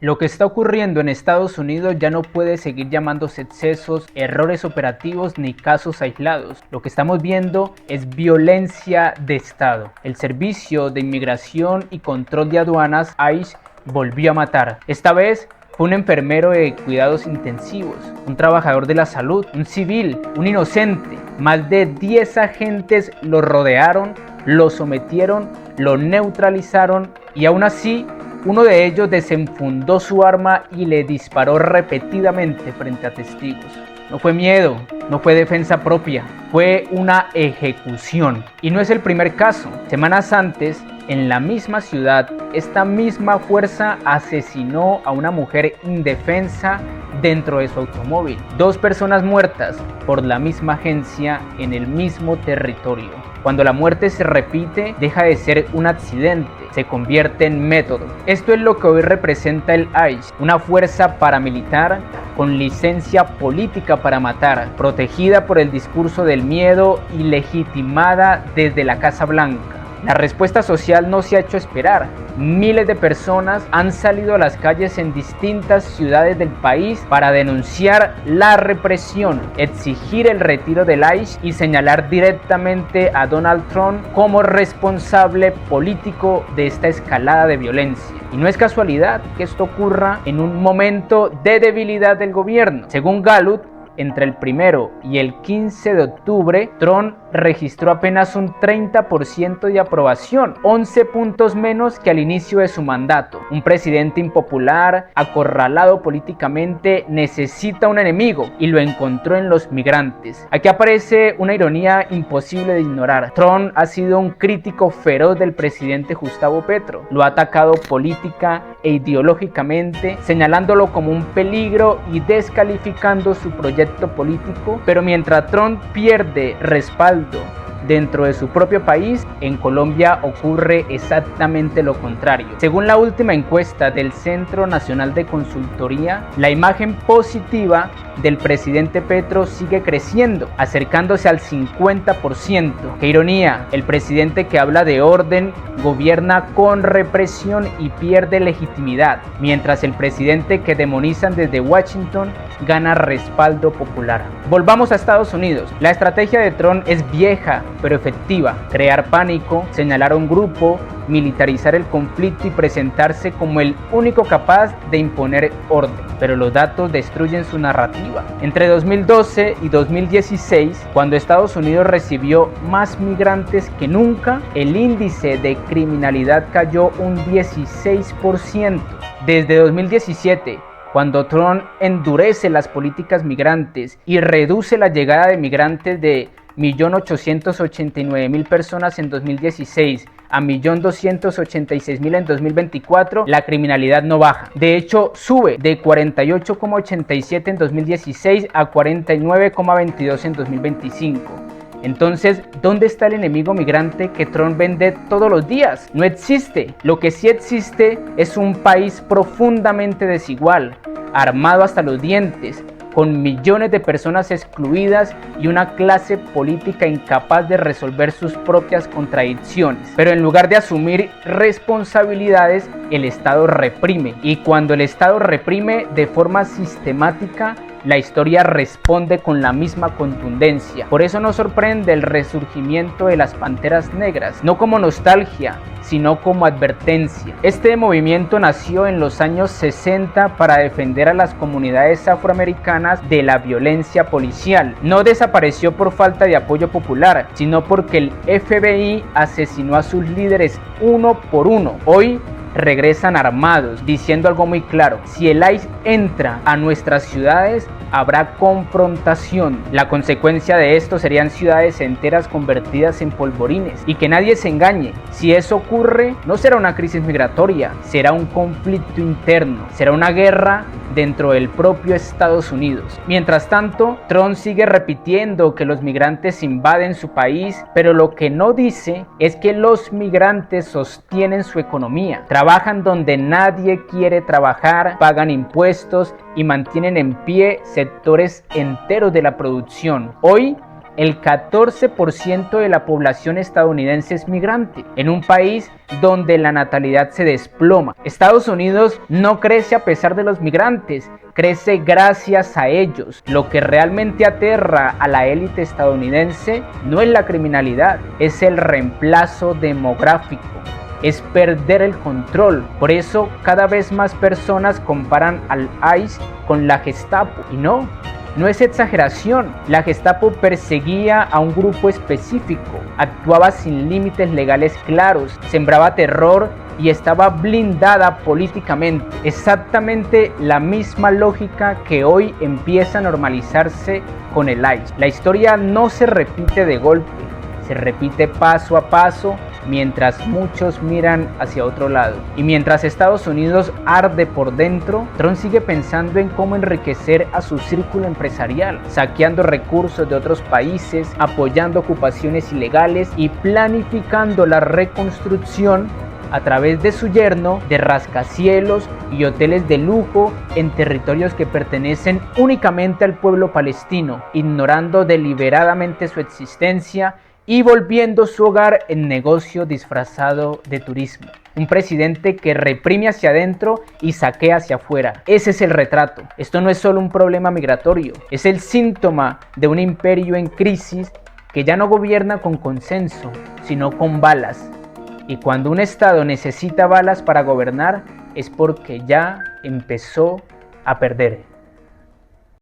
Lo que está ocurriendo en Estados Unidos ya no puede seguir llamándose excesos, errores operativos ni casos aislados. Lo que estamos viendo es violencia de Estado. El Servicio de Inmigración y Control de Aduanas, ICE, volvió a matar. Esta vez fue un enfermero de cuidados intensivos, un trabajador de la salud, un civil, un inocente. Más de 10 agentes lo rodearon, lo sometieron, lo neutralizaron y aún así uno de ellos desenfundó su arma y le disparó repetidamente frente a testigos. No fue miedo, no fue defensa propia, fue una ejecución. Y no es el primer caso. Semanas antes, en la misma ciudad, esta misma fuerza asesinó a una mujer indefensa dentro de su automóvil. 2 personas muertas por la misma agencia en el mismo territorio. Cuando la muerte se repite, deja de ser un accidente, se convierte en método. Esto es lo que hoy representa el ICE, una fuerza paramilitar con licencia política para matar, protegida por el discurso del miedo y legitimada desde la Casa Blanca. La respuesta social no se ha hecho esperar. Miles de personas han salido a las calles en distintas ciudades del país para denunciar la represión, exigir el retiro del ICE y señalar directamente a Donald Trump como responsable político de esta escalada de violencia. Y no es casualidad que esto ocurra en un momento de debilidad del gobierno. Según Gallup, entre el 1 y el 15 de octubre, Trump registró apenas un 30% de aprobación, 11 puntos menos que al inicio de su mandato. Un presidente impopular, acorralado políticamente, necesita un enemigo y lo encontró en los migrantes. Aquí aparece una ironía imposible de ignorar. Trump ha sido un crítico feroz del presidente Gustavo Petro. Lo ha atacado política e ideológicamente, señalándolo como un peligro y descalificando su proyecto político, pero mientras Trump pierde respaldo dentro de su propio país, en Colombia ocurre exactamente lo contrario. Según la última encuesta del Centro Nacional de Consultoría, la imagen positiva del presidente Petro sigue creciendo, acercándose al 50%. ¡Qué ironía! El presidente que habla de orden gobierna con represión y pierde legitimidad, mientras el presidente que demonizan desde Washington gana respaldo popular. Volvamos a Estados Unidos. La estrategia de Trump es vieja, pero efectiva. Crear pánico, señalar a un grupo, militarizar el conflicto y presentarse como el único capaz de imponer orden. Pero los datos destruyen su narrativa. Entre 2012 y 2016, cuando Estados Unidos recibió más migrantes que nunca, el índice de criminalidad cayó un 16%. Desde 2017, cuando Trump endurece las políticas migrantes y reduce la llegada de migrantes de 1.889.000 personas en 2016 a 1.286.000 en 2024, la criminalidad no baja. De hecho, sube de 48,87 en 2016 a 49,22 en 2025. Entonces, ¿dónde está el enemigo migrante que Trump vende todos los días? No existe. Lo que sí existe es un país profundamente desigual, armado hasta los dientes, con millones de personas excluidas y una clase política incapaz de resolver sus propias contradicciones. Pero en lugar de asumir responsabilidades, el Estado reprime. Y cuando el Estado reprime de forma sistemática, la historia responde con la misma contundencia. Por eso nos sorprende el resurgimiento de las Panteras Negras, no como nostalgia, sino como advertencia. Este movimiento nació en los años 60 para defender a las comunidades afroamericanas de la violencia policial. No desapareció por falta de apoyo popular, sino porque el FBI asesinó a sus líderes uno por uno. Hoy regresan armados, diciendo algo muy claro: si el ICE entra a nuestras ciudades, habrá confrontación. La consecuencia de esto serían ciudades enteras convertidas en polvorines. Y que nadie se engañe, si eso ocurre, no será una crisis migratoria, será un conflicto interno, será una guerra dentro del propio Estados Unidos. Mientras tanto, Trump sigue repitiendo que los migrantes invaden su país, pero lo que no dice es que los migrantes sostienen su economía, trabajan donde nadie quiere trabajar, pagan impuestos y mantienen en pie sectores enteros de la producción. Hoy, El 14% de la población estadounidense es migrante, en un país donde la natalidad se desploma. Estados Unidos no crece a pesar de los migrantes, crece gracias a ellos. Lo que realmente aterra a la élite estadounidense no es la criminalidad, es el reemplazo demográfico. Es perder el control. Por eso cada vez más personas comparan al ICE con la Gestapo. Y no es exageración. La Gestapo perseguía a un grupo específico, actuaba sin límites legales claros, sembraba terror y estaba blindada políticamente. Exactamente la misma lógica que hoy empieza a normalizarse con el ICE. La historia no se repite de golpe, se repite paso a paso, mientras muchos miran hacia otro lado. Y mientras Estados Unidos arde por dentro, Trump sigue pensando en cómo enriquecer a su círculo empresarial, saqueando recursos de otros países, apoyando ocupaciones ilegales y planificando la reconstrucción a través de su yerno de rascacielos y hoteles de lujo en territorios que pertenecen únicamente al pueblo palestino, ignorando deliberadamente su existencia y volviendo su hogar en negocio disfrazado de turismo. Un presidente que reprime hacia adentro y saquea hacia afuera. Ese es el retrato. Esto no es solo un problema migratorio, es el síntoma de un imperio en crisis que ya no gobierna con consenso, sino con balas. Y cuando un estado necesita balas para gobernar, es porque ya empezó a perder.